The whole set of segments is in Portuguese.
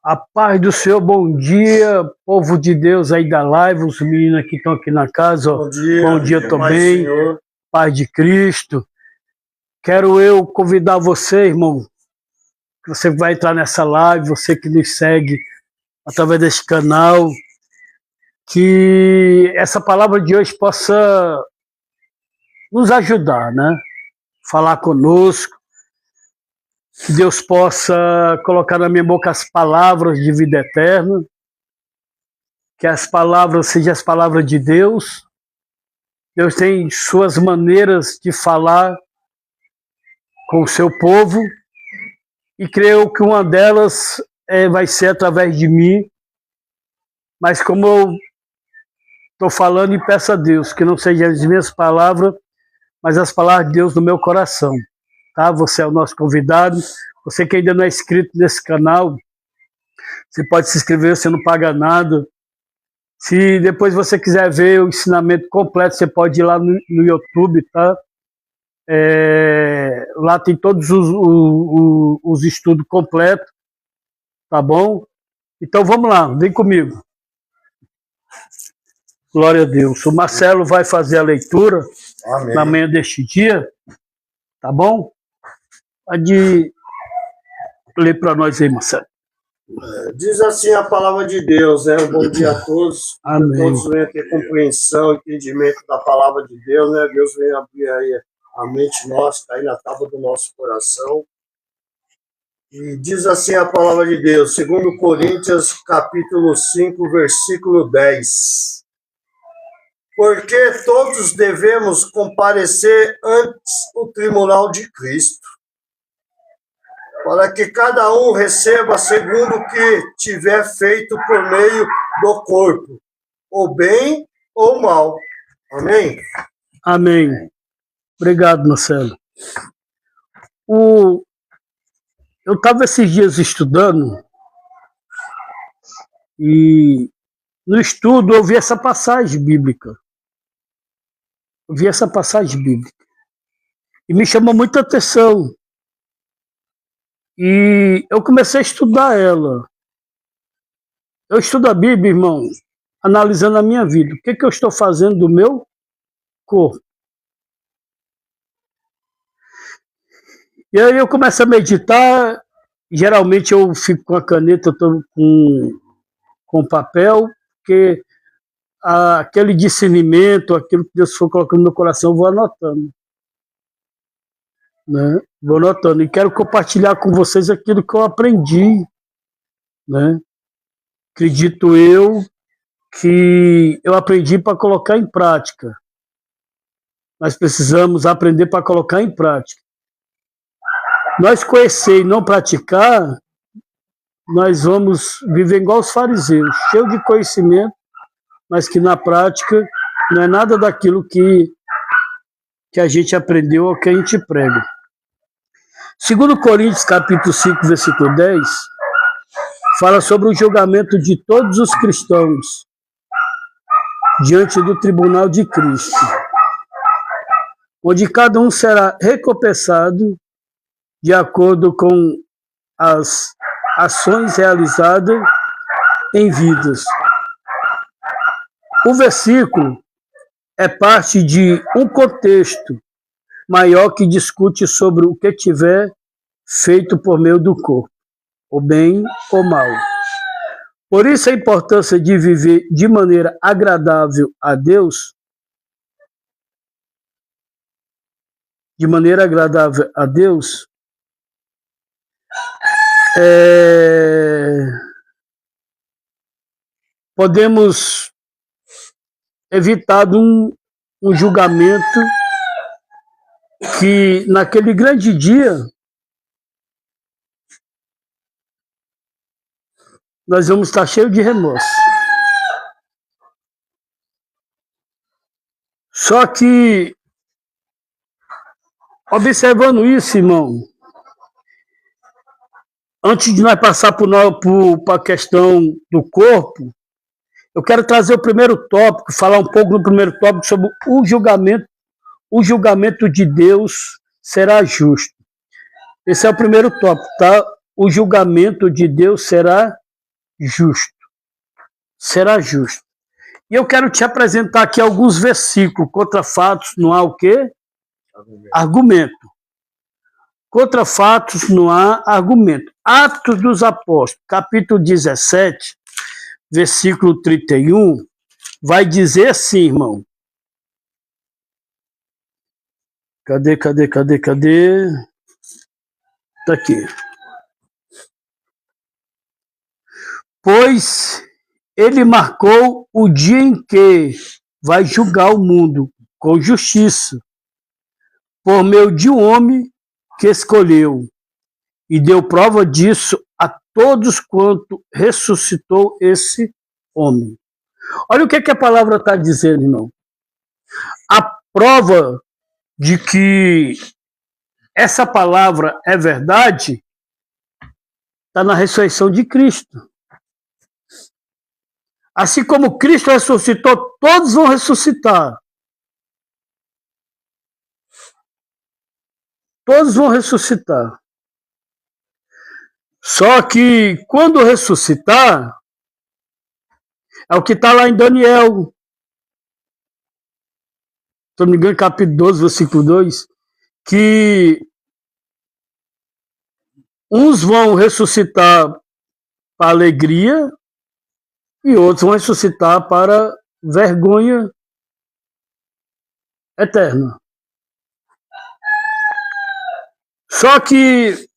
A paz do Senhor, bom dia, povo de Deus aí da live, os meninos que estão aqui na casa, ó. Bom dia também, paz de Cristo. Quero eu convidar você, irmão, que você vai entrar nessa live, você que nos segue através desse canal, que essa palavra de hoje possa nos ajudar, né? Falar conosco, que Deus possa colocar na minha boca as palavras de vida eterna, que as palavras sejam as palavras de Deus. Deus tem suas maneiras de falar com o seu povo, e creio que uma delas vai ser através de mim, mas como eu estou falando, e peço a Deus que não sejam as minhas palavras, mas as palavras de Deus no meu coração. Tá? Você é o nosso convidado. Você que ainda não é inscrito nesse canal, você pode se inscrever, você não paga nada. Se depois você quiser ver o ensinamento completo, você pode ir lá no YouTube, tá? Lá tem todos os estudos completos, tá bom? Então vamos lá, vem comigo. Glória a Deus. O Marcelo vai fazer a leitura. Amém. Na manhã deste dia, tá bom? Pode ler para nós aí, Marcelo. Diz assim a palavra de Deus, né? Um bom dia a todos. Amém. Que todos venham ter compreensão, entendimento da palavra de Deus, né? Deus venha abrir aí a mente nossa, está aí na tábua do nosso coração. E diz assim a palavra de Deus, 2 Coríntios, capítulo 5, versículo 10. Porque todos devemos comparecer antes o tribunal de Cristo, para que cada um receba segundo o que tiver feito por meio do corpo, ou bem ou mal. Amém? Amém. Obrigado, Marcelo. Eu estava esses dias estudando, e no estudo eu vi essa passagem bíblica. E me chamou muita atenção. E eu comecei a estudar ela. Eu estudo a Bíblia, irmão, analisando a minha vida. O que eu estou fazendo do meu corpo? E aí eu começo a meditar. Geralmente eu fico com a caneta, eu estou com papel, porque aquele discernimento, aquilo que Deus for colocando no meu coração, eu vou anotando. Né? Vou anotando. E quero compartilhar com vocês aquilo que eu aprendi. Né? Acredito eu que eu aprendi para colocar em prática. Nós precisamos aprender para colocar em prática. Nós conhecer e não praticar, nós vamos viver igual os fariseus, cheio de conhecimento, mas que na prática não é nada daquilo que a gente aprendeu ou que a gente prega. 2 Coríntios, capítulo 5, versículo 10, fala sobre o julgamento de todos os cristãos diante do tribunal de Cristo, onde cada um será recompensado de acordo com as ações realizadas em vidas. O versículo é parte de um contexto maior que discute sobre o que tiver feito por meio do corpo, ou bem ou mal. Por isso a importância de viver de maneira agradável a Deus, podemos evitar um julgamento que naquele grande dia nós vamos estar cheios de remorso. Só que, observando isso, irmão, antes de nós passar para a questão do corpo, eu quero trazer o primeiro tópico, falar um pouco no primeiro tópico sobre o julgamento. O julgamento de Deus será justo. Esse é o primeiro tópico, tá? O julgamento de Deus será justo. Será justo. E eu quero te apresentar aqui alguns versículos. Contra fatos não há o quê? Argumento. Contra fatos não há argumento. Atos dos Apóstolos, capítulo 17, versículo 31, vai dizer assim, irmão. Cadê? Tá aqui. Pois ele marcou o dia em que vai julgar o mundo com justiça, por meio de um homem que escolheu, e deu prova disso a todos quanto ressuscitou esse homem. Olha o que a palavra está dizendo, irmão. A prova de que essa palavra é verdade está na ressurreição de Cristo. Assim como Cristo ressuscitou, todos vão ressuscitar. Todos vão ressuscitar. Só que quando ressuscitar, é o que está lá em Daniel. Se não me engano, capítulo 12, versículo 2, que uns vão ressuscitar para alegria e outros vão ressuscitar para vergonha eterna. Só que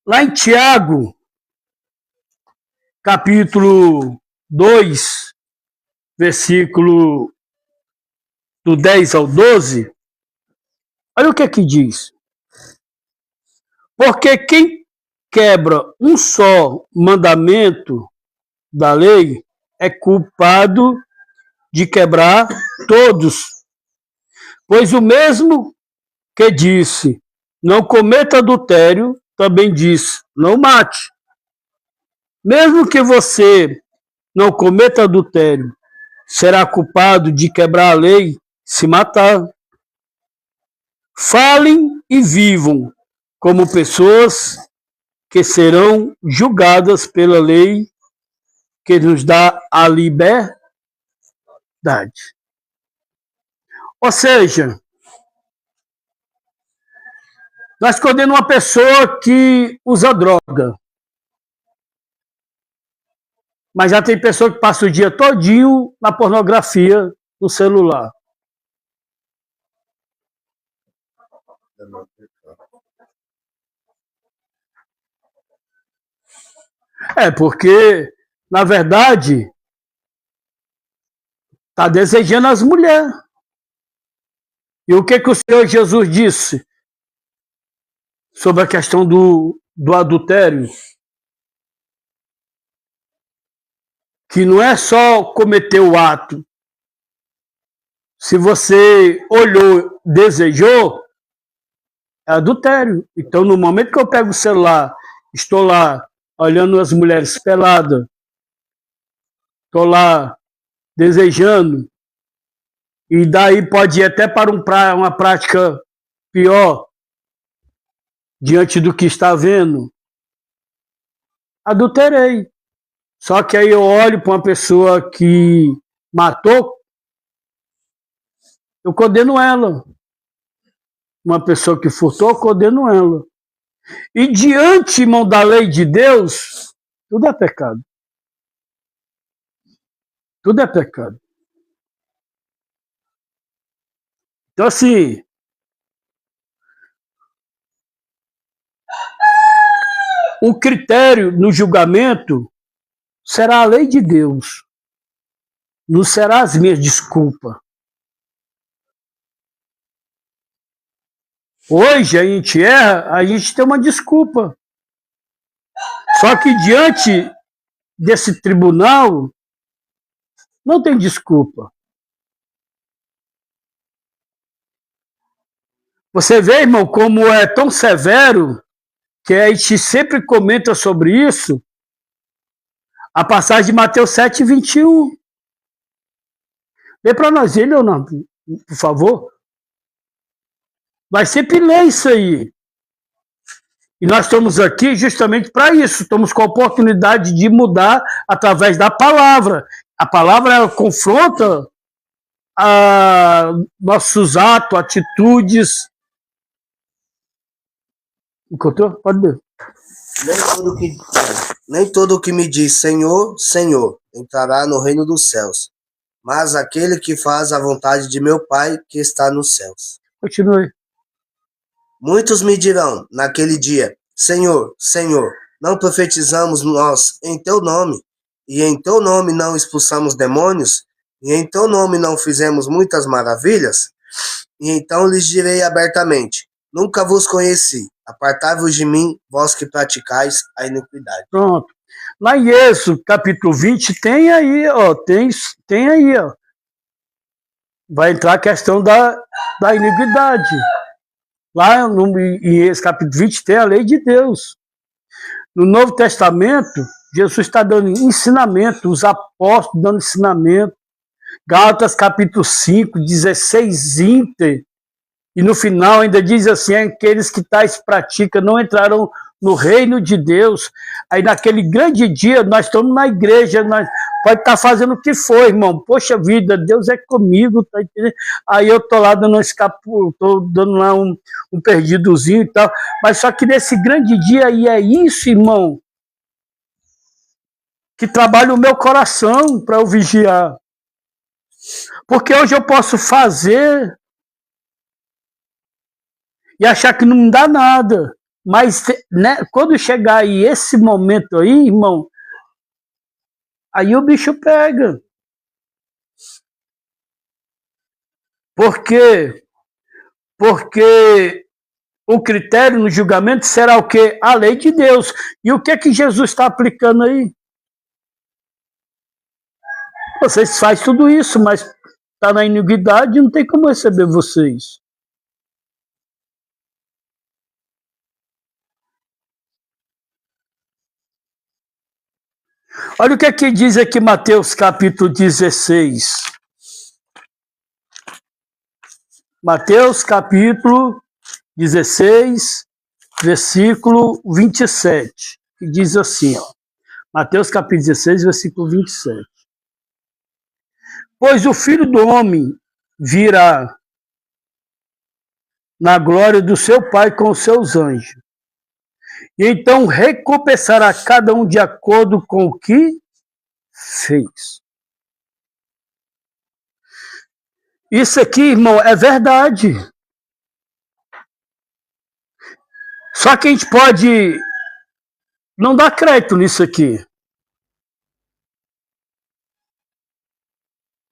lá em Tiago, capítulo 2, versículo do 10 ao 12, olha o que diz. Porque quem quebra um só mandamento da lei é culpado de quebrar todos. Pois o mesmo que disse, não cometa adultério, também disse, não mate. Mesmo que você não cometa adultério, será culpado de quebrar a lei se matar. Falem e vivam como pessoas que serão julgadas pela lei que nos dá a liberdade. Ou seja, nós condenamos uma pessoa que usa droga. Mas já tem pessoa que passa o dia todinho na pornografia no celular. É porque, na verdade, está desejando as mulheres. E o que o Senhor Jesus disse sobre a questão do adultério? Que não é só cometer o ato. Se você olhou, desejou, é adultério. Então, no momento que eu pego o celular, estou lá olhando as mulheres peladas, estou lá desejando, e daí pode ir até para uma prática pior, diante do que está vendo. Adulterei. Só que aí eu olho para uma pessoa que matou, eu condeno ela. Uma pessoa que furtou, eu condeno ela. E diante, irmão, da lei de Deus, tudo é pecado. Tudo é pecado. Então, assim, o critério no julgamento será a lei de Deus. Não será as minhas desculpas. Hoje a gente erra, a gente tem uma desculpa. Só que diante desse tribunal, não tem desculpa. Você vê, irmão, como é tão severo, que a gente sempre comenta sobre isso, a passagem de Mateus 7, 21. Lê para nós, Leonardo, por favor. Vai sempre ler isso aí. E nós estamos aqui justamente para isso. Estamos com a oportunidade de mudar através da palavra. A palavra ela confronta nossos atos, atitudes. Encontrou? Pode ver. Nem todo que me diz Senhor, Senhor, entrará no reino dos céus, mas aquele que faz a vontade de meu Pai que está nos céus. Continue. Muitos me dirão naquele dia, Senhor, Senhor, não profetizamos nós em teu nome, e em teu nome não expulsamos demônios, e em teu nome não fizemos muitas maravilhas? E então lhes direi abertamente, nunca vos conheci, apartai-vos de mim, vós que praticais a iniquidade. Pronto. Lá em Êxodo, capítulo 20, tem aí, ó, tem aí, ó. Vai entrar a questão da iniquidade. Lá em Êxodo, capítulo 20, tem a lei de Deus. No Novo Testamento, Jesus está dando ensinamento, os apóstolos dando ensinamento. Gálatas, capítulo 5, 16 ínter. E no final ainda diz assim, aqueles que tais praticam não entrarão no reino de Deus. Aí naquele grande dia, nós estamos na igreja, nós pode estar fazendo o que for, irmão. Poxa vida, Deus é comigo, tá entendendo? Aí eu tô lá dando tô dando lá um perdidozinho e tal. Mas só que nesse grande dia, e é isso, irmão, que trabalha o meu coração para eu vigiar. Porque hoje eu posso fazer e achar que não me dá nada. Mas né, quando chegar aí esse momento aí, irmão, aí o bicho pega. Por quê? Porque o critério no julgamento será o quê? A lei de Deus. E o que é que Jesus está aplicando aí? Vocês fazem tudo isso, mas está na iniquidade e não tem como receber vocês. Olha o que é que diz aqui Mateus capítulo 16. Mateus capítulo 16, versículo 27. Que diz assim, ó. Mateus capítulo 16, versículo 27. Pois o Filho do Homem virá na glória do seu Pai com os seus anjos. E então recompensará cada um de acordo com o que fez. Isso aqui, irmão, é verdade. Só que a gente pode não dar crédito nisso aqui.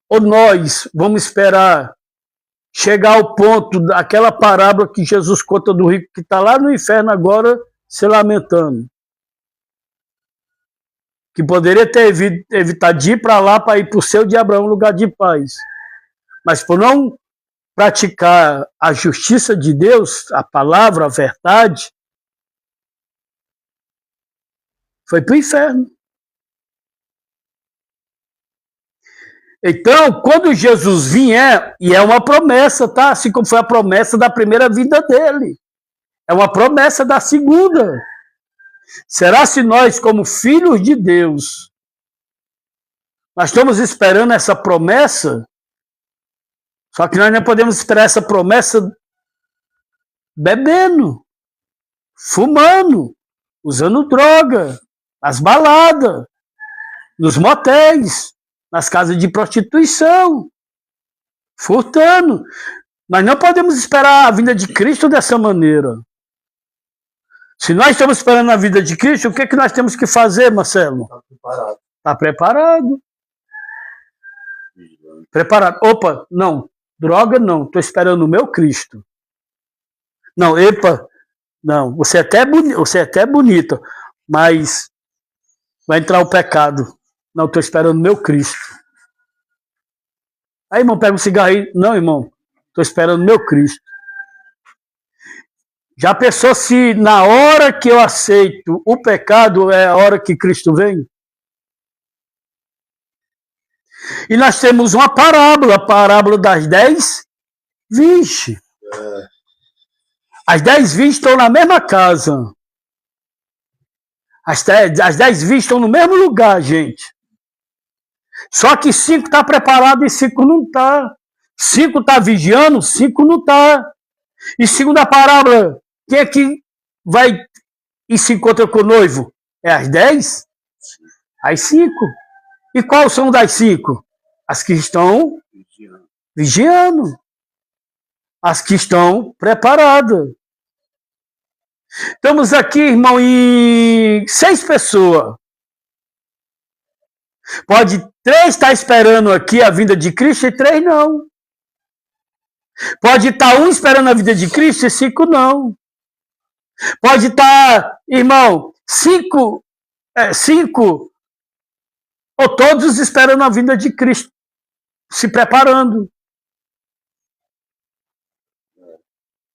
Ou nós vamos esperar chegar ao ponto daquela parábola que Jesus conta do rico que está lá no inferno agora se lamentando. Que poderia ter evitado de ir para lá para ir para o seu de Abraão, lugar de paz. Mas por não praticar a justiça de Deus, a palavra, a verdade, foi para o inferno. Então, quando Jesus vier, e é uma promessa, tá? Assim como foi a promessa da primeira vinda dele. É uma promessa da segunda. Será se nós, como filhos de Deus, nós estamos esperando essa promessa? Só que nós não podemos esperar essa promessa bebendo, fumando, usando droga, nas baladas, nos motéis, nas casas de prostituição, furtando. Nós não podemos esperar a vinda de Cristo dessa maneira. Se nós estamos esperando a vida de Cristo, o que é que nós temos que fazer, Marcelo? Está preparado. Está preparado. Preparado. Opa, não. Droga não. Estou esperando o meu Cristo. Não, epa. Não. Você é até bonita, mas vai entrar o pecado. Não, estou esperando o meu Cristo. Aí, irmão, pega um cigarro aí. Não, irmão. Estou esperando o meu Cristo. Já pensou se na hora que eu aceito o pecado é a hora que Cristo vem? E nós temos uma parábola, a parábola das 10 virgens. As 10 virgens estão na mesma casa. As 10 virgens estão no mesmo lugar, gente. Só que 5 está preparado e 5 não está. 5 está vigiando, 5 não está. E segundo a parábola, quem é que vai e se encontra com o noivo? É as 10? As 5. E quais são das 5? As que estão vigiando. As que estão preparadas. Estamos aqui, irmão, em 6 pessoas. Pode 3 estar esperando aqui a vinda de Cristo e 3 não. Pode estar 1 esperando a vinda de Cristo e 5 não. Pode estar, irmão, 5 ou todos esperando a vinda de Cristo, se preparando.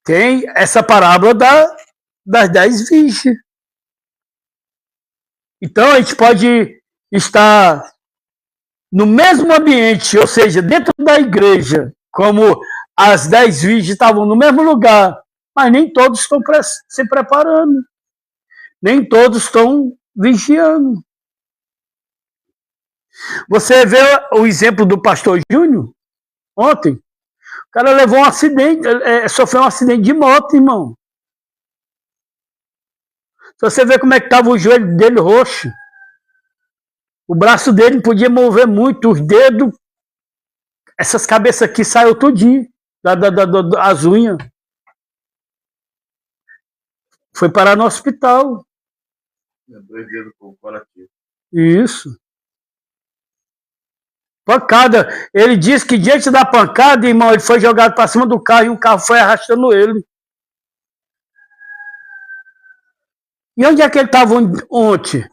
Tem essa parábola das 10 virgens. Então a gente pode estar no mesmo ambiente, ou seja, dentro da igreja, como as 10 virgens estavam no mesmo lugar, mas nem todos estão se preparando. Nem todos estão vigiando. Você vê o exemplo do pastor Júnior ontem? O cara levou um acidente, sofreu um acidente de moto, irmão. Se você vê como é que estava o joelho dele roxo, o braço dele não podia mover muito, os dedos, essas cabeças aqui saiu tudinho, as unhas. Foi parar no hospital. 2 dedos com corativo. Isso. Pancada. Ele disse que diante da pancada, irmão, ele foi jogado para cima do carro e o carro foi arrastando ele. E onde é que ele estava ontem?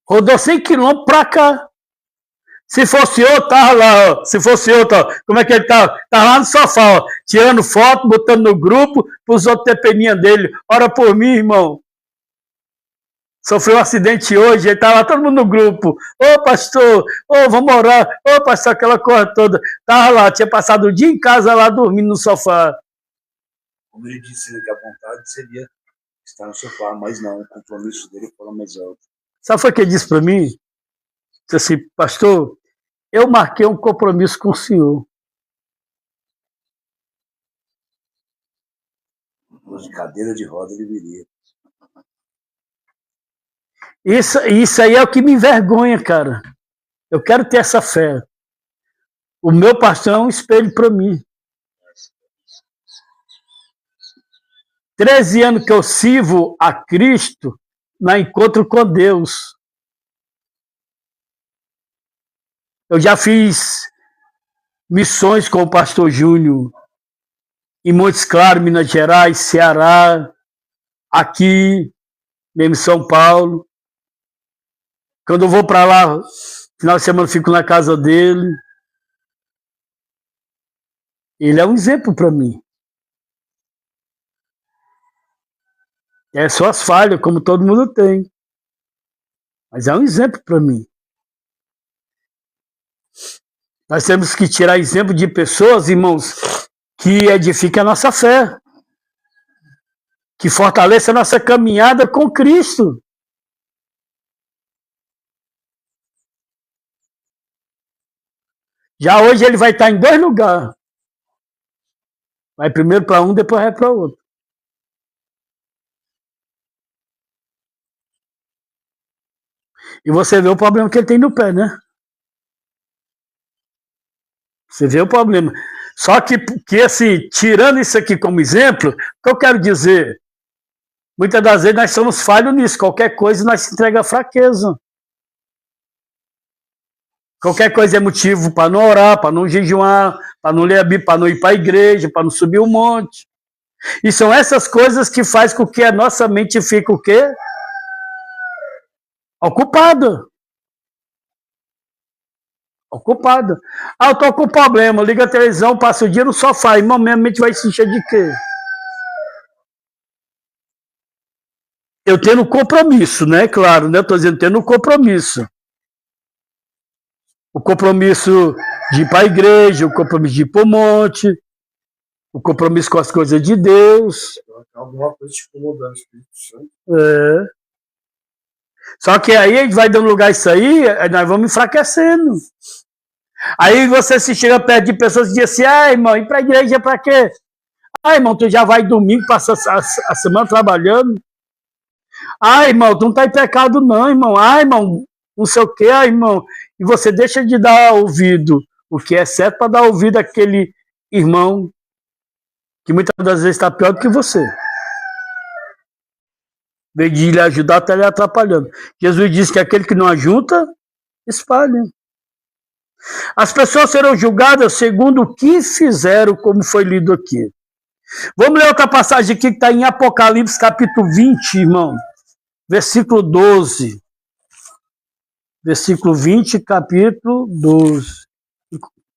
Rodou 100 quilômetros para cá. Se fosse outro, tava lá, ó. Se fosse outro, ó. Como é que ele tava? Tava lá no sofá, ó. Tirando foto, botando no grupo, para os outros ter peninha dele. Ora por mim, irmão. Sofreu um acidente hoje, ele tava lá todo mundo no grupo. Ô, pastor, ô, vamos orar. Ô, pastor, aquela coisa toda. Tava lá, tinha passado o dia em casa lá, dormindo no sofá. Como ele disse que a vontade seria estar no sofá, mas não, o compromisso dele foi mais alto. Sabe o que ele disse para mim? Disse assim, pastor, eu marquei um compromisso com o senhor. De cadeira de roda ele viria. Isso aí é o que me envergonha, cara. Eu quero ter essa fé. O meu pastor é um espelho para mim. 13 anos que eu sirvo a Cristo na encontro com Deus. Eu já fiz missões com o pastor Júnior em Montes Claros, Minas Gerais, Ceará, aqui, mesmo em São Paulo. Quando eu vou para lá, final de semana eu fico na casa dele. Ele é um exemplo para mim. É só as falhas, como todo mundo tem. Mas é um exemplo para mim. Nós temos que tirar exemplo de pessoas, irmãos, que edifiquem a nossa fé. Que fortaleça a nossa caminhada com Cristo. Já hoje ele vai estar em 2 lugares. Vai primeiro para um, depois vai para o outro. E você vê o problema que ele tem no pé, né? Você vê o problema. Só que assim, tirando isso aqui como exemplo, o que eu quero dizer? Muitas das vezes nós somos falhos nisso. Qualquer coisa nós se entrega a fraqueza. Qualquer coisa é motivo para não orar, para não jejuar, para não ler a Bíblia, para não ir para a igreja, para não subir o monte. E são essas coisas que fazem com que a nossa mente fique o quê? Ocupada. Ocupada. Ah, eu estou com problema. Liga a televisão, passa o dia no sofá. E minha mente vai se encher de quê? Eu tendo compromisso, né? Claro, né? Estou dizendo tendo compromisso. O compromisso de ir para a igreja, o compromisso de ir para o monte, o compromisso com as coisas de Deus. Alguma coisa te incomodando, o Espírito Santo. É. Só que aí a gente vai dando lugar a isso aí, nós vamos enfraquecendo. Aí você se chega perto de pessoas e diz assim, irmão, ir pra igreja pra quê? Irmão, tu já vai domingo, passa a semana trabalhando. Irmão, tu não tá em pecado não, irmão. Irmão, não sei o quê, irmão. E você deixa de dar ouvido o que é certo para dar ouvido àquele irmão que muitas das vezes está pior do que você. Em vez de lhe ajudar, está lhe atrapalhando. Jesus disse que aquele que não ajunta, espalha. As pessoas serão julgadas segundo o que fizeram, como foi lido aqui. Vamos ler outra passagem aqui que está em Apocalipse, capítulo 20, irmão. Versículo 12. Versículo 20, capítulo 12.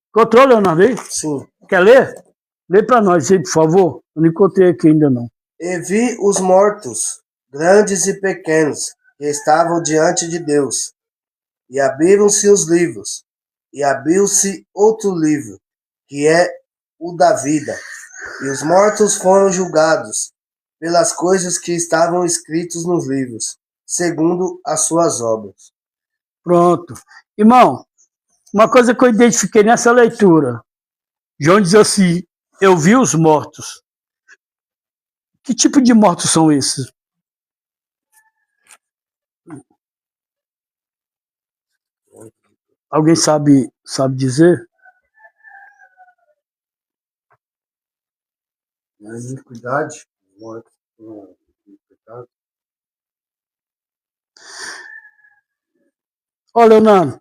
Encontrou, Leonardo? Sim. Quer ler? Lê para nós aí, por favor. Eu não encontrei aqui ainda, não. E vi os mortos, grandes e pequenos, que estavam diante de Deus. E abriram-se os livros. E abriu-se outro livro, que é o da vida. E os mortos foram julgados pelas coisas que estavam escritas nos livros, segundo as suas obras. Pronto. Irmão, uma coisa que eu identifiquei nessa leitura. João diz assim, eu vi os mortos. Que tipo de mortos são esses? Alguém sabe dizer? Na iniquidade, morto no pecado. Olha, Leonardo,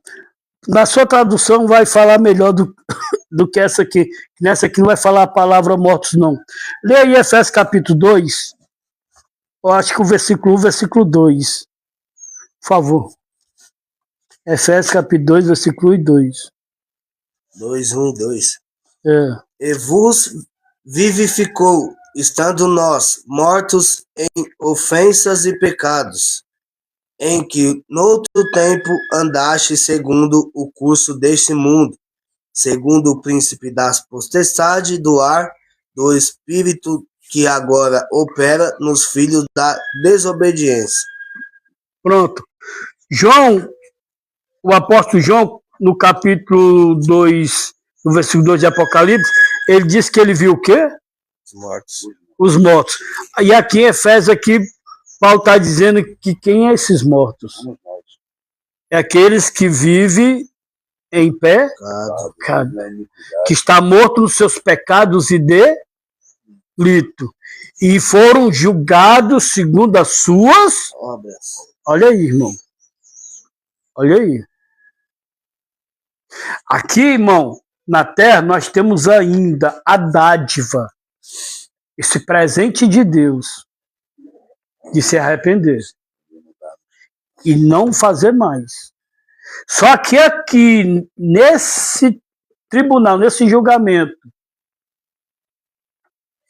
na sua tradução vai falar melhor do que essa aqui. Nessa aqui não vai falar a palavra mortos, não. Lê aí Efésios capítulo 2. Eu acho que o versículo 1, versículo 2. Por favor. Efésios capítulo 2, versículo 2. 2, 1 e 2. É. E vos vivificou, estando nós mortos em ofensas e pecados, em que noutro tempo andaste segundo o curso deste mundo, segundo o príncipe das potestades do ar, do espírito que agora opera nos filhos da desobediência. Pronto. João, o apóstolo João, no capítulo 2, no versículo 2 de Apocalipse, ele disse que ele viu o quê? Os mortos. Os mortos. E aqui em Efésios, aqui, Paulo está dizendo que quem é esses mortos? É aqueles que vivem em pecado, que está morto nos seus pecados e delito, e foram julgados segundo as suas obras. Olha aí, irmão. Olha aí. Aqui, irmão, na terra, nós temos ainda a dádiva, esse presente de Deus, de se arrepender e não fazer mais. Só que aqui, nesse tribunal, nesse julgamento,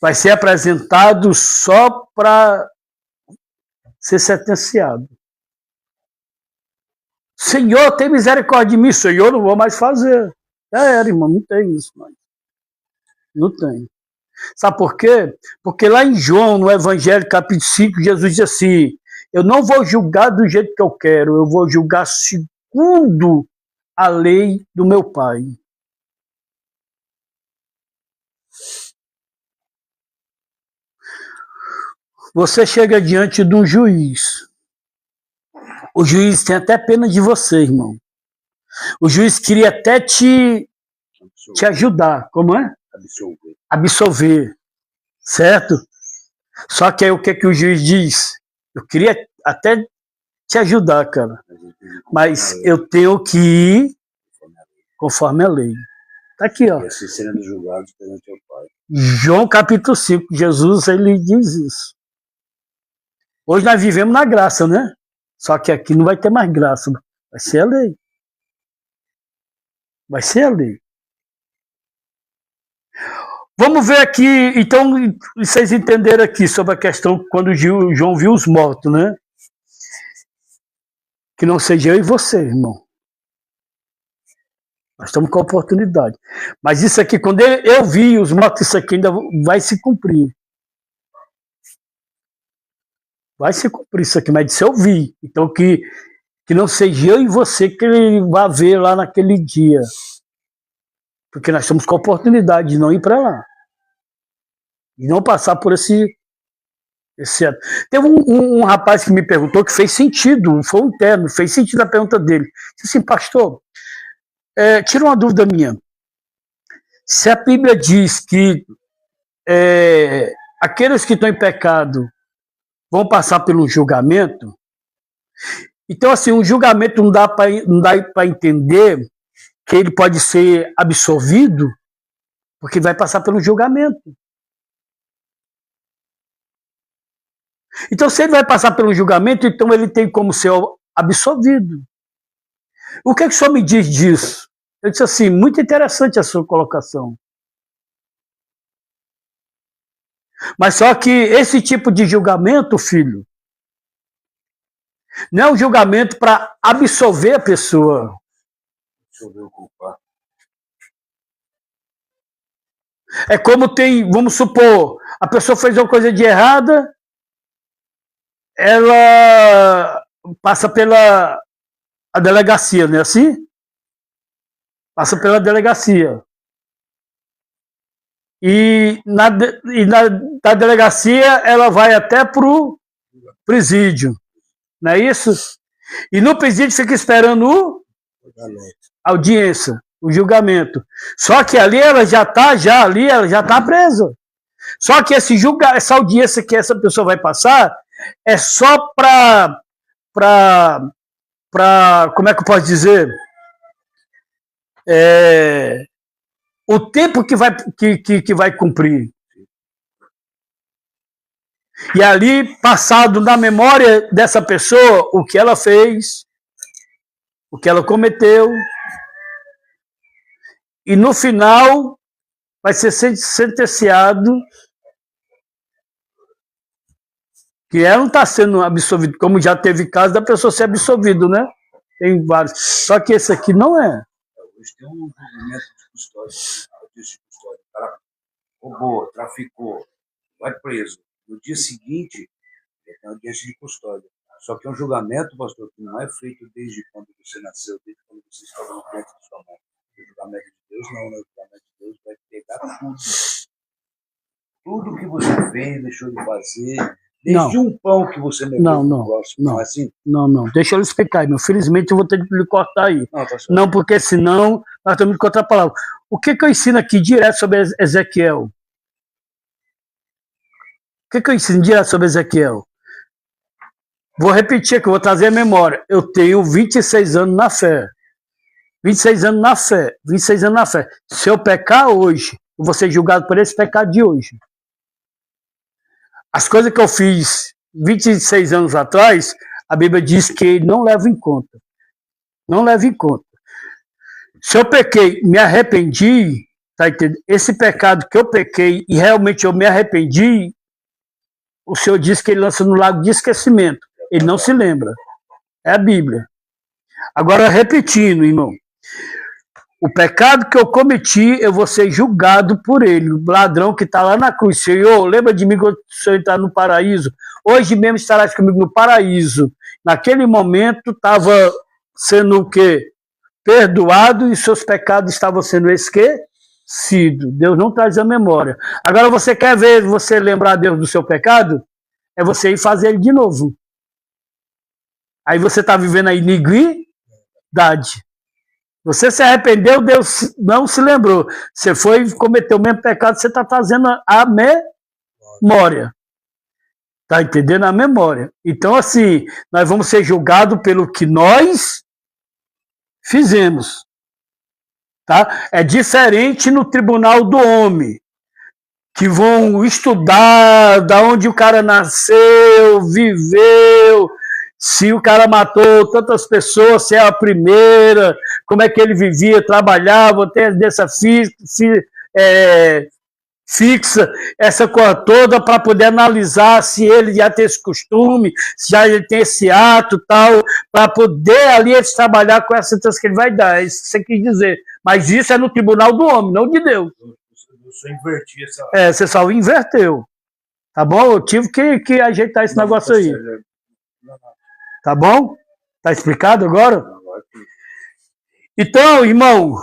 vai ser apresentado só para ser sentenciado. Senhor, tem misericórdia de mim. Senhor, não vou mais fazer. Já era, irmão, não tem isso mais. Não tem. Sabe por quê? Porque lá em João, no Evangelho, capítulo 5, Jesus diz assim, eu não vou julgar do jeito que eu quero, eu vou julgar segundo a lei do meu Pai. Você chega diante de um juiz. O juiz tem até pena de você, irmão. O juiz queria até te ajudar. Como é? Absolver. Certo? Só que aí o que o juiz diz? Eu queria até te ajudar, cara. Mas eu tenho que ir conforme a lei. Tá aqui, ó. João capítulo 5. Jesus, ele diz isso. Hoje nós vivemos na graça, né? Só que aqui não vai ter mais graça. Vai ser a lei. Vai ser a lei. Vamos ver aqui, então, vocês entenderam aqui sobre a questão quando João viu os mortos, né? Que não seja eu e você, irmão. Nós estamos com a oportunidade. Mas isso aqui, quando eu vi os mortos, isso aqui ainda vai se cumprir. Vai se cumprir isso aqui, mas isso eu vi. Então que não seja eu e você que ele vai ver lá naquele dia. Porque nós estamos com a oportunidade de não ir para lá. E não passar por esse ato. Teve um rapaz que me perguntou que fez sentido, foi um interno, fez sentido a pergunta dele. Disse assim, pastor, tira uma dúvida minha. Se a Bíblia diz que aqueles que estão em pecado vão passar pelo julgamento, então assim, um julgamento não dá para entender que ele pode ser absolvido, porque vai passar pelo julgamento. Então, se ele vai passar pelo julgamento, então ele tem como ser absolvido. O que é que o senhor me diz disso? Eu disse assim, muito interessante a sua colocação. Mas só que esse tipo de julgamento, filho, não é um julgamento para absolver a pessoa. Absolver o culpado. É como vamos supor, a pessoa fez uma coisa de errada, ela passa pela delegacia, não é assim? Passa pela delegacia. E na delegacia ela vai até pro presídio, não é isso? E no presídio fica esperando a audiência, o julgamento. Só que ali ela já está presa. Só que essa audiência que essa pessoa vai passar é só para como é que eu posso dizer? O tempo que vai cumprir. E ali, passado na memória dessa pessoa, o que ela fez, o que ela cometeu, e no final vai ser sentenciado que ela não está sendo absolvido, como já teve caso da pessoa ser absolvido, né? Tem vários. Só que esse aqui não é. Hoje tem um julgamento de custódia, o cara roubou, traficou, vai preso. No dia seguinte, tem uma audiência de custódia. Só que é um julgamento, pastor, que não é feito desde quando você nasceu, desde quando você estava no ventre de sua mãe. O julgamento de Deus não, né? O julgamento de Deus vai pegar tudo. Tudo que você fez, deixou de fazer, desde um pão que você negou no próximo. Não é assim? Não. Deixa eu explicar aí, meu. Felizmente eu vou ter que lhe cortar aí. Não, porque senão nós estamos indo contra a palavra. O que eu ensino aqui direto sobre Ezequiel? O que eu ensino direto sobre Ezequiel? Vou repetir que eu vou trazer a memória. Eu tenho 26 anos na fé. 26 anos na fé. 26 anos na fé. Se eu pecar hoje, eu vou ser julgado por esse pecado de hoje. As coisas que eu fiz 26 anos atrás, a Bíblia diz que ele não leva em conta. Não leva em conta. Se eu pequei, me arrependi, tá entendendo? Esse pecado que eu pequei e realmente eu me arrependi, o Senhor diz que ele lança no lago de esquecimento. Ele não se lembra. É a Bíblia. Agora, repetindo, irmão. O pecado que eu cometi, eu vou ser julgado por ele. O ladrão que está lá na cruz. Senhor, lembra de mim quando o Senhor está no paraíso? Hoje mesmo estarás comigo no paraíso. Naquele momento estava sendo o quê? Perdoado e seus pecados estavam sendo esquecidos. Deus não traz a memória. Agora você quer ver você lembrar Deus do seu pecado? É você ir fazer ele de novo. Aí você está vivendo a iniquidade. Você se arrependeu, Deus não se lembrou. Você foi e cometeu o mesmo pecado, você está trazendo a memória. Está entendendo? A memória. Então, assim, nós vamos ser julgados pelo que nós fizemos. Tá? É diferente no tribunal do homem, que vão estudar da onde o cara nasceu, viveu, se o cara matou tantas pessoas, se é a primeira, como é que ele vivia, trabalhava, tem a residência fixa, essa coisa toda, para poder analisar se ele já tem esse costume, se já ele tem esse ato tal, para poder ali eles trabalhar com essa sentença que ele vai dar. É isso que você quis dizer. Mas isso é no tribunal do homem, não de Deus. Eu só inverti essa. Você só inverteu. Tá bom? Eu tive que ajeitar esse negócio aí. Tá bom? Tá explicado agora? Então, irmão,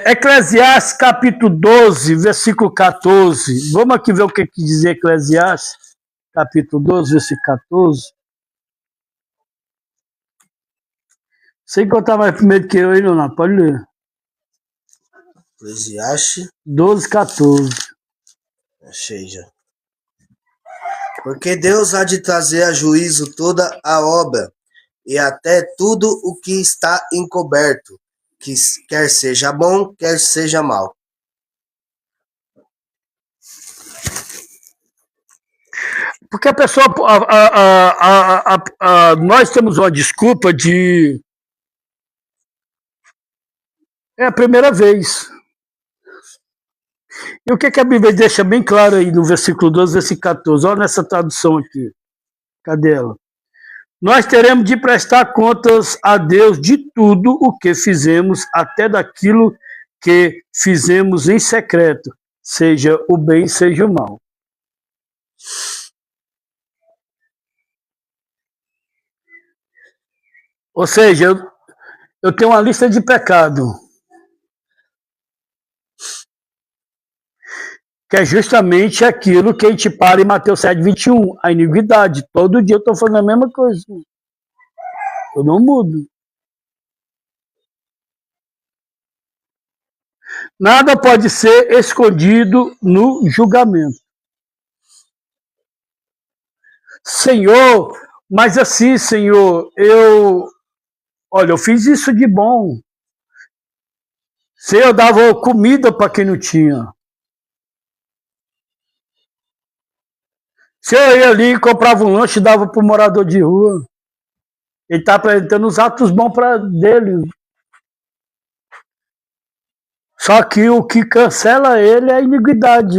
Eclesiastes capítulo 12, versículo 14. Vamos aqui ver o que diz Eclesiastes, capítulo 12, versículo 14. Sei que eu estava mais primeiro que eu aí, não. Pode ler. Eclesiastes 12, 14. Achei já. Porque Deus há de trazer a juízo toda a obra, e até tudo o que está encoberto, que quer seja bom, quer seja mal. Porque a pessoa. Nós temos uma desculpa de. É a primeira vez. E o que a Bíblia deixa bem claro aí no versículo 12, versículo 14? Olha nessa tradução aqui. Cadê ela? Nós teremos de prestar contas a Deus de tudo o que fizemos, até daquilo que fizemos em secreto, seja o bem, seja o mal. Ou seja, eu tenho uma lista de pecado, que é justamente aquilo que a gente para em Mateus 7, 21, a iniquidade. Todo dia eu estou fazendo a mesma coisa. Eu não mudo. Nada pode ser escondido no julgamento. Senhor, mas assim, Senhor, olha, eu fiz isso de bom. Senhor, eu dava comida para quem não tinha. Senhor, eu ia ali, comprava um lanche e dava para o morador de rua. Ele está apresentando os atos bons dele. Só que o que cancela ele é a iniquidade.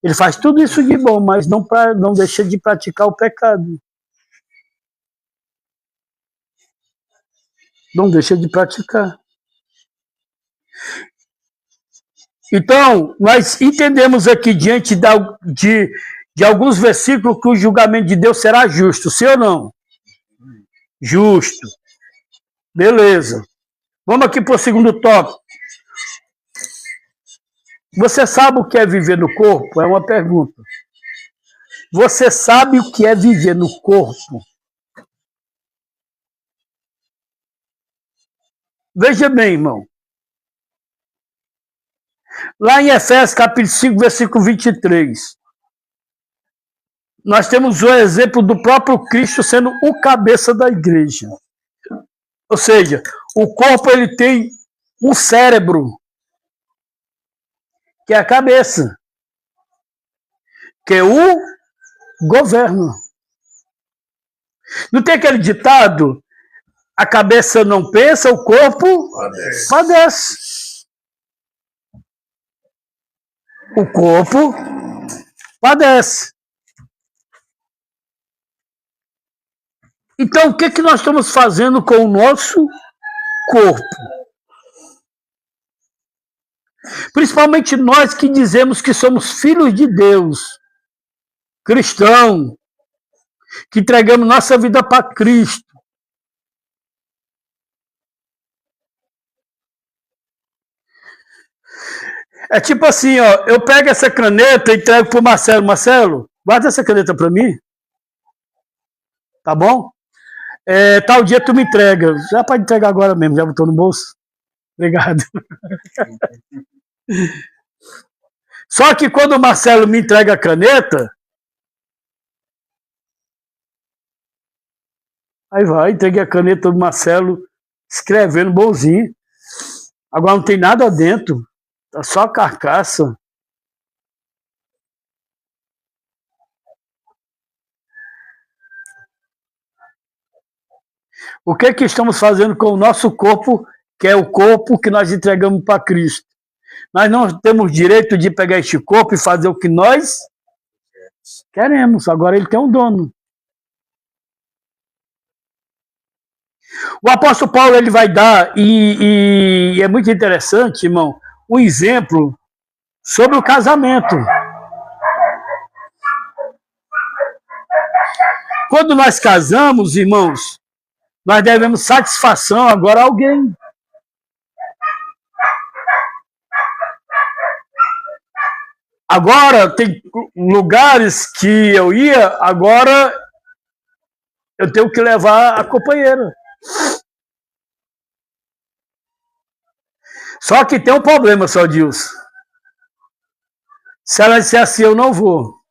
Ele faz tudo isso de bom, mas não deixa de praticar o pecado. Não deixa de praticar. Então, nós entendemos aqui, diante de alguns versículos, que o julgamento de Deus será justo, sim ou não? Justo. Beleza. Vamos aqui para o segundo tópico. Você sabe o que é viver no corpo? É uma pergunta. Você sabe o que é viver no corpo? Veja bem, irmão. Lá em Efésios capítulo 5, versículo 23, nós temos o exemplo do próprio Cristo sendo o cabeça da igreja. Ou seja, o corpo ele tem um cérebro, que é a cabeça, que é o governo. Não tem aquele ditado? A cabeça não pensa, o corpo padece. O corpo padece. Então, o que nós estamos fazendo com o nosso corpo? Principalmente nós que dizemos que somos filhos de Deus, cristão, que entregamos nossa vida para Cristo. É tipo assim, ó, eu pego essa caneta e entrego para o Marcelo. Marcelo, guarda essa caneta para mim. Tá bom? Tal dia tu me entrega. Já pode entregar agora mesmo, já botou no bolso. Obrigado. Só que quando o Marcelo me entrega a caneta, aí vai, entreguei a caneta do Marcelo, escrevendo bonzinho. Agora não tem nada dentro, tá só a carcaça. O que estamos fazendo com o nosso corpo, que é o corpo que nós entregamos para Cristo? Nós não temos direito de pegar este corpo e fazer o que nós queremos. Agora ele tem um dono. O apóstolo Paulo ele vai dar, e é muito interessante, irmão, um exemplo sobre o casamento. Quando nós casamos, irmãos, nós devemos satisfação agora a alguém. Agora, tem lugares que eu ia, agora eu tenho que levar a companheira. Só que tem um problema, só Deus. Se ela disser assim, eu não vou.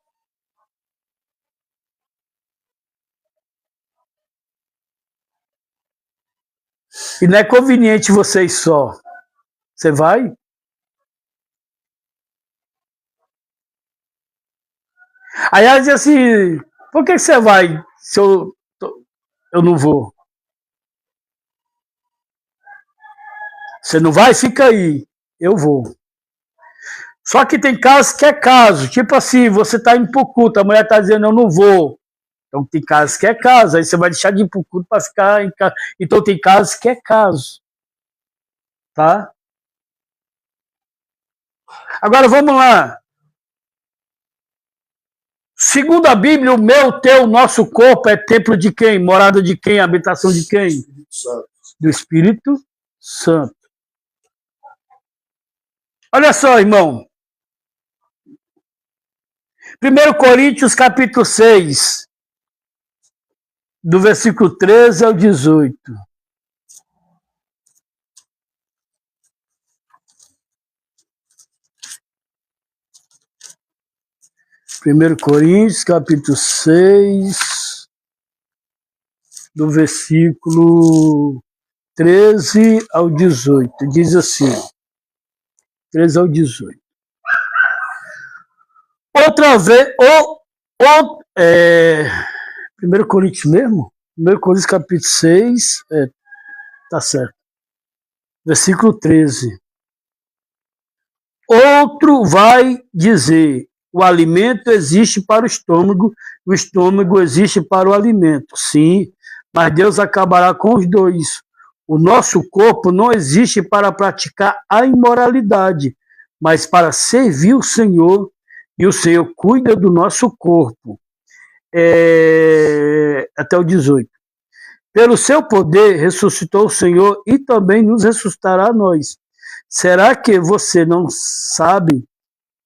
E não é conveniente vocês só. Você vai? Aí ela diz assim, por que você vai se eu não vou? Você não vai? Fica aí. Eu vou. Só que tem casos que é caso. Tipo assim, você tá indo pro culto, a mulher tá dizendo eu não vou. Então tem casos que é caso. Aí você vai deixar de ir pro culto para ficar em casa. Então tem casos que é caso. Tá? Agora vamos lá. Segundo a Bíblia, o meu, teu, nosso corpo é templo de quem? Morada de quem? Habitação de quem? Espírito Santo. Do Espírito Santo. Olha só, irmão. 1 Coríntios, capítulo 6, do versículo 13 ao 18. Primeiro Coríntios, capítulo 6, do versículo 13 ao 18. Diz assim, 13 ao 18. Outra vez, 1 Coríntios mesmo? 1 Coríntios, capítulo 6, tá certo. Versículo 13. Outro vai dizer, o alimento existe para o estômago existe para o alimento. Sim, mas Deus acabará com os dois. O nosso corpo não existe para praticar a imoralidade, mas para servir o Senhor, e o Senhor cuida do nosso corpo. Até o 18. Pelo seu poder ressuscitou o Senhor e também nos ressuscitará a nós. Será que você não sabe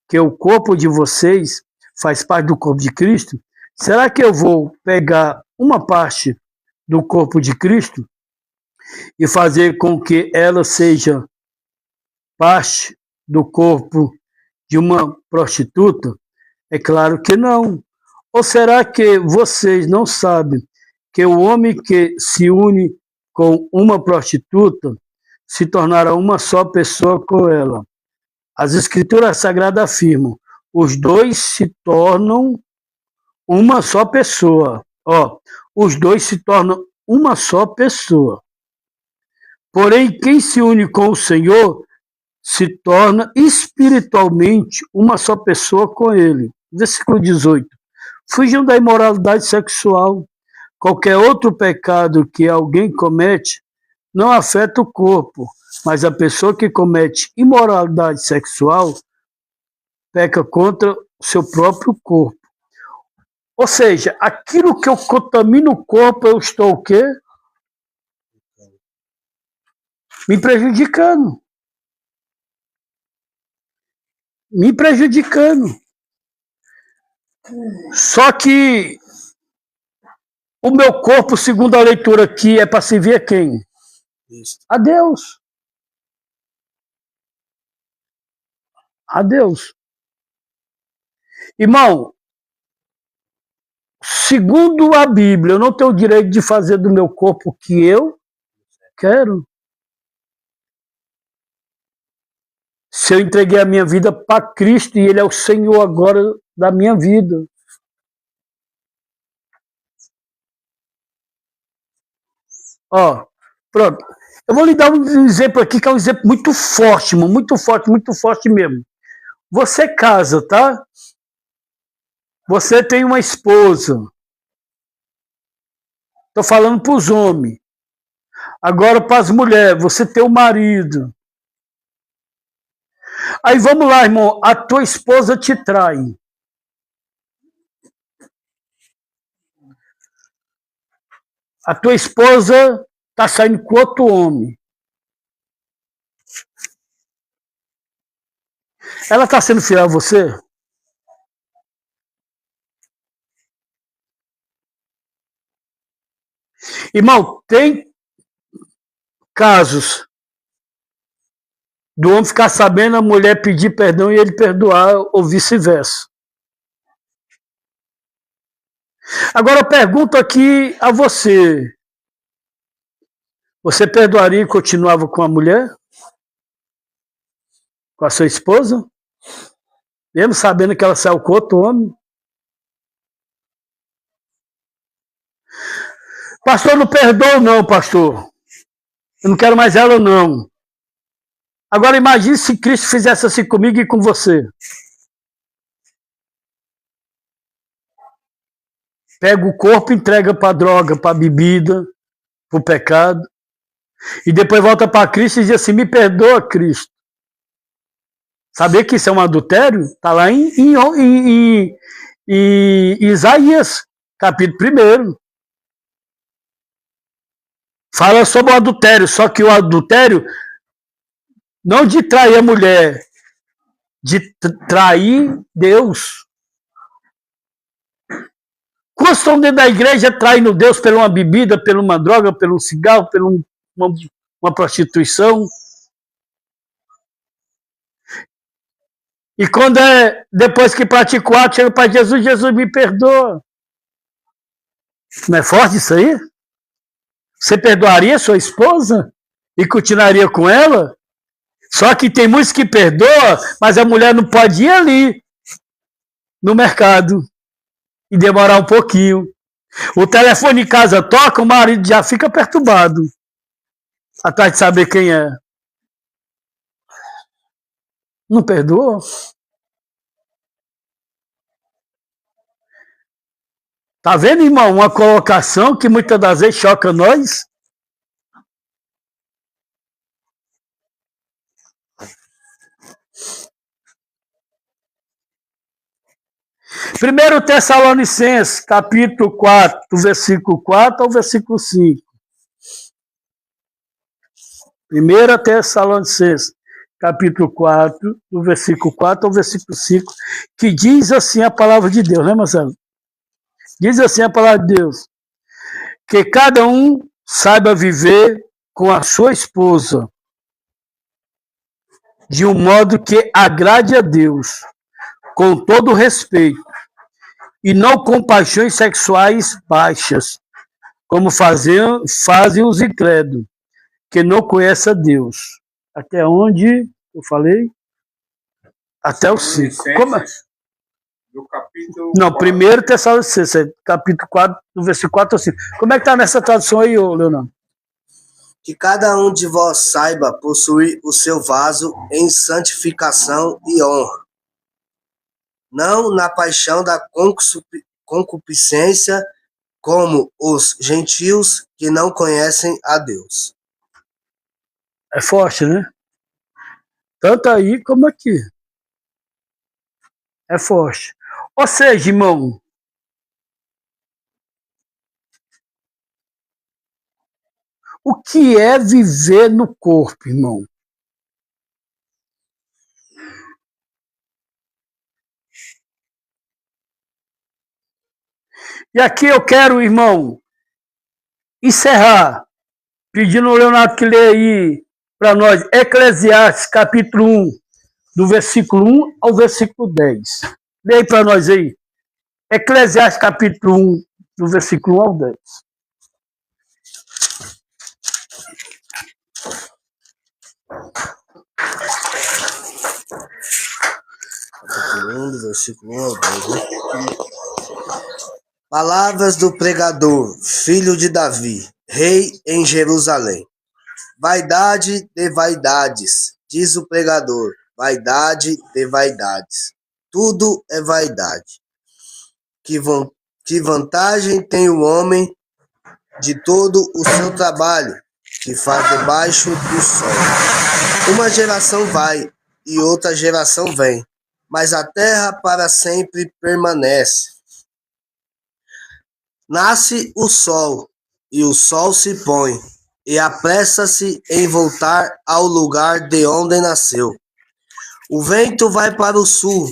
que o corpo de vocês faz parte do corpo de Cristo? Será que eu vou pegar uma parte do corpo de Cristo e fazer com que ela seja parte do corpo de uma prostituta? É claro que não. Ou será que vocês não sabem que o homem que se une com uma prostituta se tornará uma só pessoa com ela? As Escrituras Sagradas afirmam, os dois se tornam uma só pessoa. Os dois se tornam uma só pessoa. Porém, quem se une com o Senhor se torna espiritualmente uma só pessoa com ele. Versículo 18. Fujam da imoralidade sexual. Qualquer outro pecado que alguém comete não afeta o corpo, mas a pessoa que comete imoralidade sexual peca contra o seu próprio corpo. Ou seja, aquilo que eu contamino o corpo, eu estou o quê? Me prejudicando. Me prejudicando. Só que o meu corpo, segundo a leitura aqui, é para servir a quem? A Deus. A Deus. Irmão, segundo a Bíblia, eu não tenho o direito de fazer do meu corpo o que eu quero. Se eu entreguei a minha vida para Cristo e Ele é o Senhor agora da minha vida. Pronto. Eu vou lhe dar um exemplo aqui que é um exemplo muito forte, irmão, muito forte mesmo. Você casa, tá? Você tem uma esposa. Estou falando para os homens. Agora, para as mulheres, você tem um marido. Aí vamos lá, irmão. A tua esposa te trai. A tua esposa está saindo com outro homem. Ela está sendo fiel a você? Irmão, tem casos do homem ficar sabendo, a mulher pedir perdão e ele perdoar, ou vice-versa. Agora eu pergunto aqui a você. Você perdoaria e continuava com a mulher? Com a sua esposa? Mesmo sabendo que ela saiu com outro homem? Pastor, não perdoa não, pastor. Eu não quero mais ela não. Agora imagine se Cristo fizesse assim comigo e com você. Pega o corpo, entrega para a droga, para a bebida, para o pecado. E depois volta para Cristo e diz assim, me perdoa, Cristo. Saber que isso é um adultério? Está lá em Isaías, capítulo 1. Fala sobre o adultério, só que o adultério não de trair a mulher, de trair Deus. Quantos estão dentro da igreja traindo Deus por uma bebida, por uma droga, por um cigarro, por uma prostituição? E quando depois que pratica o ato, chega para Jesus, Jesus me perdoa. Não é forte isso aí? Você perdoaria sua esposa e continuaria com ela? Só que tem muitos que perdoam, mas a mulher não pode ir ali no mercado e demorar um pouquinho. O telefone em casa toca, o marido já fica perturbado atrás de saber quem é. Não perdoa? Tá vendo, irmão? Uma colocação que muitas das vezes choca nós. Primeiro Tessalonicenses, capítulo 4, do versículo 4 ao versículo 5. Primeira Tessalonicenses, capítulo 4, do versículo 4 ao versículo 5, que diz assim a palavra de Deus, né, Marcelo? Diz assim a palavra de Deus, que cada um saiba viver com a sua esposa de um modo que agrade a Deus, com todo respeito, e não com paixões sexuais baixas, como fazem os incrédulos, que não conhecem a Deus. Até onde eu falei? Até o 5. Do capítulo Não, 1 Tessalonicenses, capítulo 4, do versículo 4 ao 5. Como é que está nessa tradução aí, Leonardo? Que cada um de vós saiba possuir o seu vaso em santificação e honra, não na paixão da concupiscência, como os gentios que não conhecem a Deus. É forte, né? Tanto aí como aqui. É forte. Ou seja, irmão, o que é viver no corpo, irmão? E aqui eu quero, irmão, encerrar, pedindo ao Leonardo que lê aí para nós, Eclesiastes, capítulo 1, do versículo 1 ao versículo 10. Lê aí para nós aí. Eclesiastes, capítulo 1, do versículo 1 ao 10. Capítulo 1, do versículo 1 ao 10, né? Palavras do pregador, filho de Davi, rei em Jerusalém. Vaidade de vaidades, diz o pregador, vaidade de vaidades. Tudo é vaidade. Que vantagem tem o homem de todo o seu trabalho, que faz debaixo do sol. Uma geração vai e outra geração vem, mas a terra para sempre permanece. Nasce o sol, e o sol se põe, e apressa-se em voltar ao lugar de onde nasceu. O vento vai para o sul,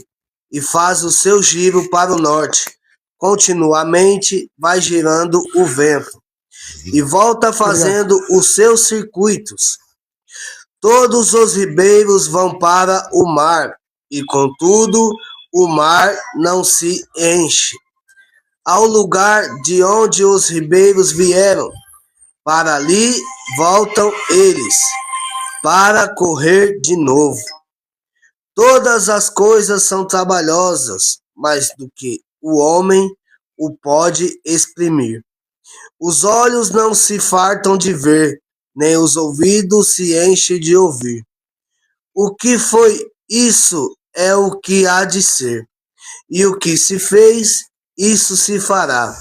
e faz o seu giro para o norte. Continuamente vai girando o vento, e volta fazendo os seus circuitos. Todos os ribeiros vão para o mar, e contudo o mar não se enche. Ao lugar de onde os ribeiros vieram, para ali voltam eles, para correr de novo. Todas as coisas são trabalhosas, mais do que o homem o pode exprimir. Os olhos não se fartam de ver, nem os ouvidos se enchem de ouvir. O que foi, isso é o que há de ser, e o que se fez, isso se fará,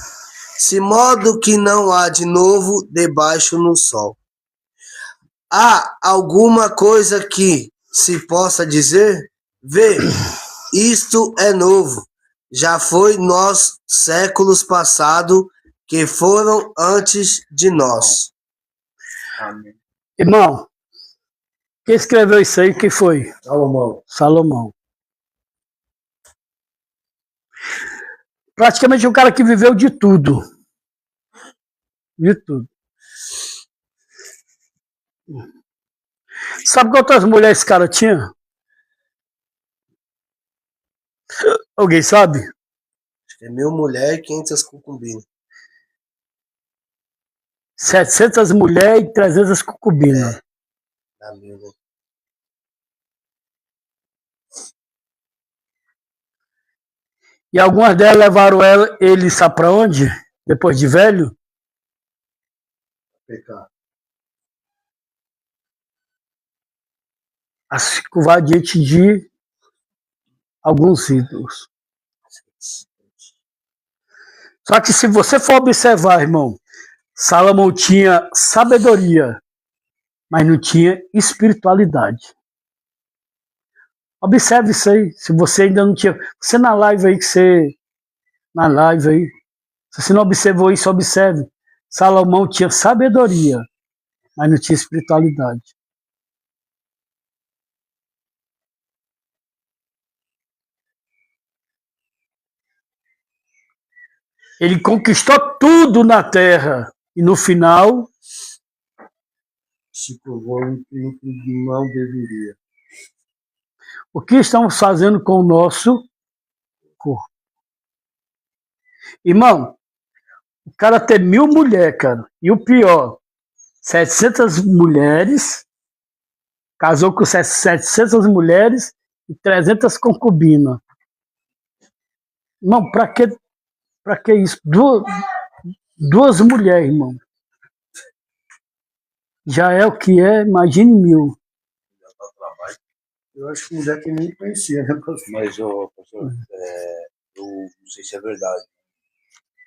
se modo que não há de novo debaixo no sol. Há alguma coisa que se possa dizer? Vê, isto é novo, já foi nos séculos passados que foram antes de nós. Amém. Irmão, quem escreveu isso aí, quem foi? Salomão. Salomão. Praticamente um cara que viveu de tudo. De tudo. Sabe quantas mulheres esse cara tinha? Alguém sabe? Acho que é 1.000 mulheres e 500 concubinas. 700 mulheres e 300 concubinas. Dá 1.000, né? E algumas delas levaram ele, sabe pra onde? Depois de velho? Pecar. A se curvar diante de alguns ídolos. Só que se você for observar, irmão, Salomão tinha sabedoria, mas não tinha espiritualidade. Observe isso aí. Se você ainda não tinha. Você na live aí que você. Na live aí. Se você não observou isso, observe. Salomão tinha sabedoria, mas não tinha espiritualidade. Ele conquistou tudo na terra. E no final, Se curvou no que não deveria. o que estamos fazendo com o nosso corpo? Irmão, o cara tem 1.000 mulheres, cara. E o pior, 700 mulheres, casou com 700 mulheres e 300 concubinas. Irmão, pra que isso? Duas mulheres, irmão. Já é o que é, imagine 1.000. Eu acho que mulher que nem conhecia, né, pastor? Mas, pastor, eu não sei se é verdade.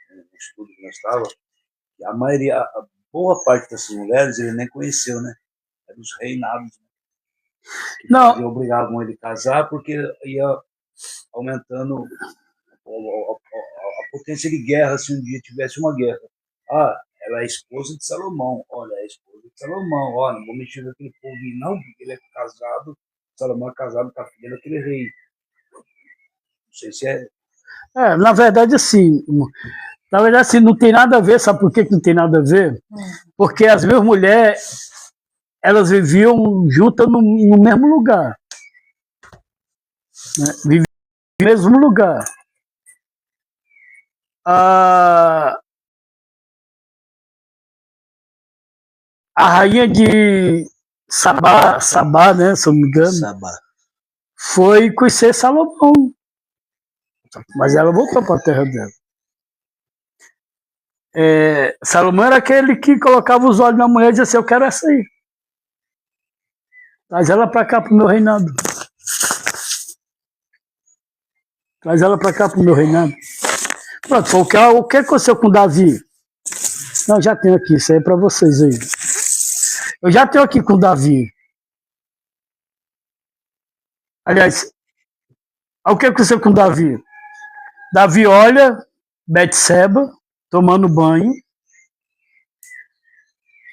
No estudo que nós estávamos, a maioria, a boa parte dessas mulheres ele nem conheceu, né? Eram os reinados, né? Não. E obrigavam ele a casar porque ia aumentando a potência de guerra se um dia tivesse uma guerra. Ah, ela é esposa de Salomão. Olha, é esposa de Salomão. Olha, não vou mexer com aquele povo não, porque ele é casado. Salomão é casado com a filha daquele rei. Não sei se é. Na verdade, assim. Na verdade, assim, não tem nada a ver. Sabe por que não tem nada a ver? Porque as mesmas mulheres, elas viviam juntas no mesmo lugar. Né? Viviam no mesmo lugar. A rainha de Sabá, né, se eu não me engano, Sabá. foi conhecer Salomão. Mas ela voltou para a terra dela. Salomão era aquele que colocava os olhos na mulher e dizia assim, eu quero essa aí. Traz ela para cá, para o meu reinado. Traz ela para cá, para o meu reinado. Pronto, foi o que aconteceu com Davi. Não, já tenho aqui, isso aí é para vocês aí. Eu já tenho aqui com o Davi. Aliás, o que aconteceu com o Davi? Davi olha Betseba tomando banho,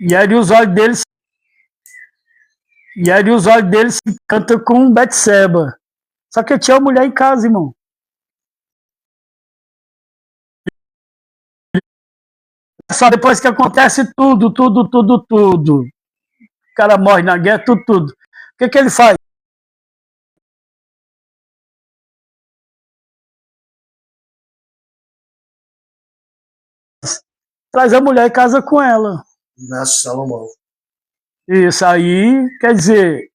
e aí os olhos dele se encantam com Betseba. Só que tinha uma mulher em casa, irmão. Só depois que acontece tudo. O cara morre na guerra, tudo. O que ele faz? Traz a mulher e casa com ela. Nasce Salomão. Isso aí, quer dizer,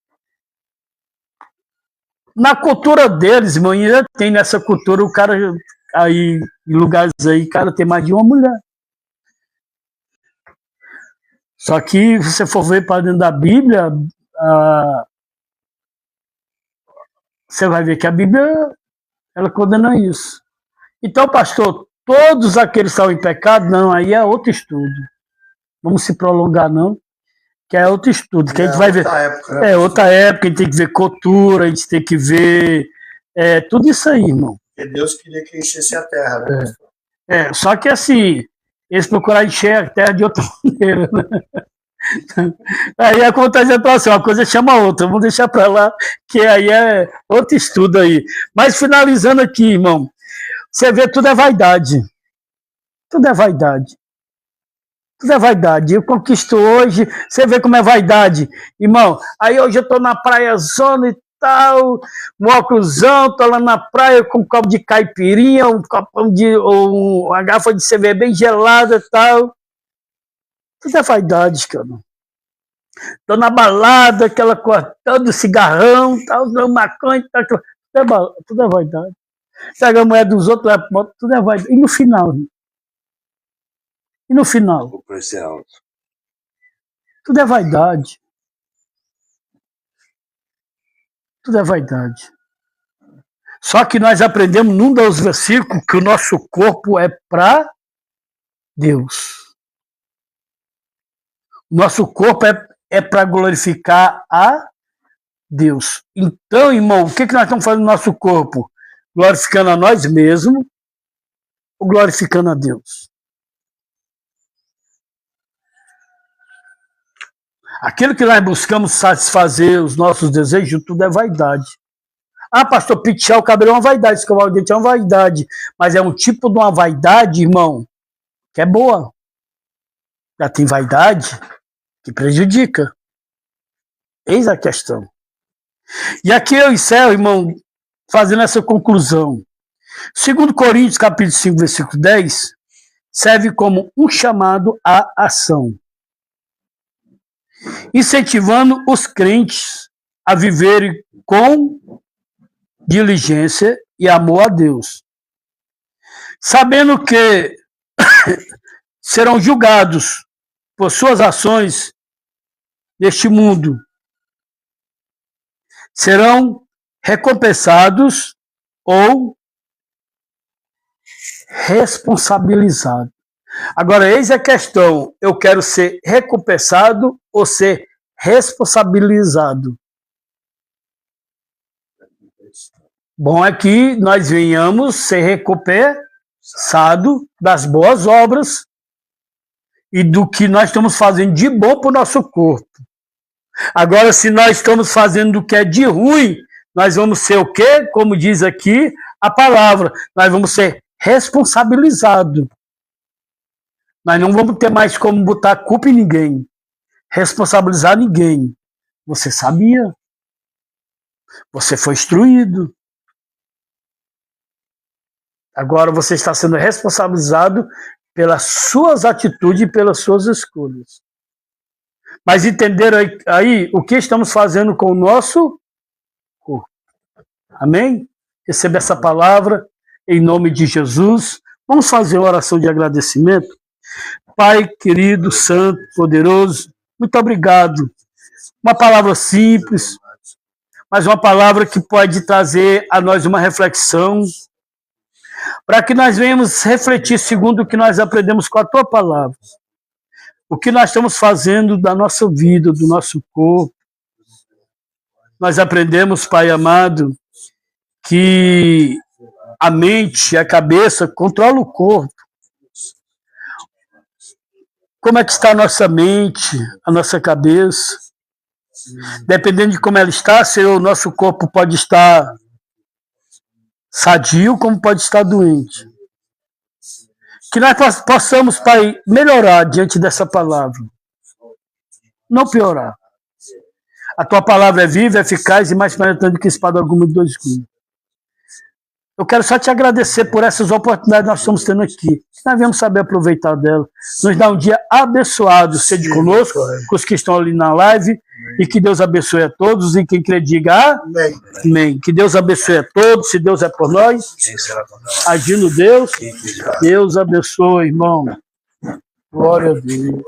na cultura deles, irmão, ainda tem nessa cultura, o cara aí, em lugares aí, o cara tem mais de uma mulher. Só que, se você for ver para dentro da Bíblia, você vai ver que a Bíblia, ela condena isso. Então, pastor, todos aqueles que estão em pecado, não, aí é outro estudo. Vamos se prolongar, não, que é outro estudo, que a gente vai ver. Época, né? É outra época, a gente tem que ver cultura, a gente tem que ver tudo isso aí, irmão. Porque Deus queria que enchesse a terra, né? Só que assim, eles procuraram encher a terra de outra maneira, né? Aí acontece assim, uma coisa chama a outra, vamos deixar para lá, que aí é outro estudo aí. Mas finalizando aqui, irmão, você vê, tudo é vaidade. Tudo é vaidade. Tudo é vaidade. Eu conquisto hoje, você vê como é vaidade. Irmão, aí hoje eu tô na praia zona e tal, um óculosão, tô lá na praia com um copo de caipirinha, uma garrafa de cerveja bem gelada e tal. Tudo é vaidade, cara. Tô na balada, aquela cortando cigarrão, tal, dando maconha, tal, tudo é vaidade. Pega a mulher dos outros, leva pro moto, tudo é vaidade. E no final? O preço é alto. Tudo é vaidade. Tudo é vaidade. Só que nós aprendemos num dos versículos que o nosso corpo é para Deus. O nosso corpo é para glorificar a Deus. Então, irmão, o que nós estamos fazendo no nosso corpo? Glorificando a nós mesmos ou glorificando a Deus? Aquilo que nós buscamos satisfazer os nossos desejos, tudo é vaidade. Ah, pastor, pentear o cabelo é uma vaidade, escovar o dente é uma vaidade. Mas é um tipo de uma vaidade, irmão, que é boa. Já tem vaidade que prejudica. Eis a questão. E aqui eu encerro, irmão, fazendo essa conclusão. 2 Coríntios, capítulo 5, versículo 10, serve como um chamado à ação, incentivando os crentes a viverem com diligência e amor a Deus, sabendo que serão julgados por suas ações neste mundo, serão recompensados ou responsabilizados. Agora, eis a questão, eu quero ser recompensado ou ser responsabilizado? Bom é que nós venhamos ser recompensados das boas obras e do que nós estamos fazendo de bom para o nosso corpo. Agora, se nós estamos fazendo o que é de ruim, nós vamos ser o quê? Como diz aqui a palavra, nós vamos ser responsabilizados. Nós não vamos ter mais como botar culpa em ninguém, responsabilizar ninguém. Você sabia? Você foi instruído. Agora você está sendo responsabilizado pelas suas atitudes e pelas suas escolhas. Mas entenderam aí o que estamos fazendo com o nosso corpo? Amém? Receba essa palavra em nome de Jesus. Vamos fazer uma oração de agradecimento. Pai querido, santo, poderoso, muito obrigado. Uma palavra simples, mas uma palavra que pode trazer a nós uma reflexão, para que nós venhamos refletir segundo o que nós aprendemos com a tua palavra. o que nós estamos fazendo da nossa vida, do nosso corpo. Nós aprendemos, Pai amado, que a mente, a cabeça controla o corpo. Como é que está a nossa mente, a nossa cabeça? Dependendo de como ela está, Senhor, o nosso corpo pode estar sadio, como pode estar doente. Que nós possamos, Pai, melhorar diante dessa palavra. Não piorar. A tua palavra é viva, eficaz e mais penetrante que espada alguma de dois gumes. Eu quero só te agradecer por essas oportunidades que nós estamos tendo aqui. Que nós vamos saber aproveitar dela. Nos dá um dia abençoado. Seja conosco, com os que estão ali na live. E que Deus abençoe a todos. E quem crê, diga amém. Amém. Que Deus abençoe a todos. Se Deus é por nós, agindo Deus, Deus abençoe, irmão. Glória a Deus.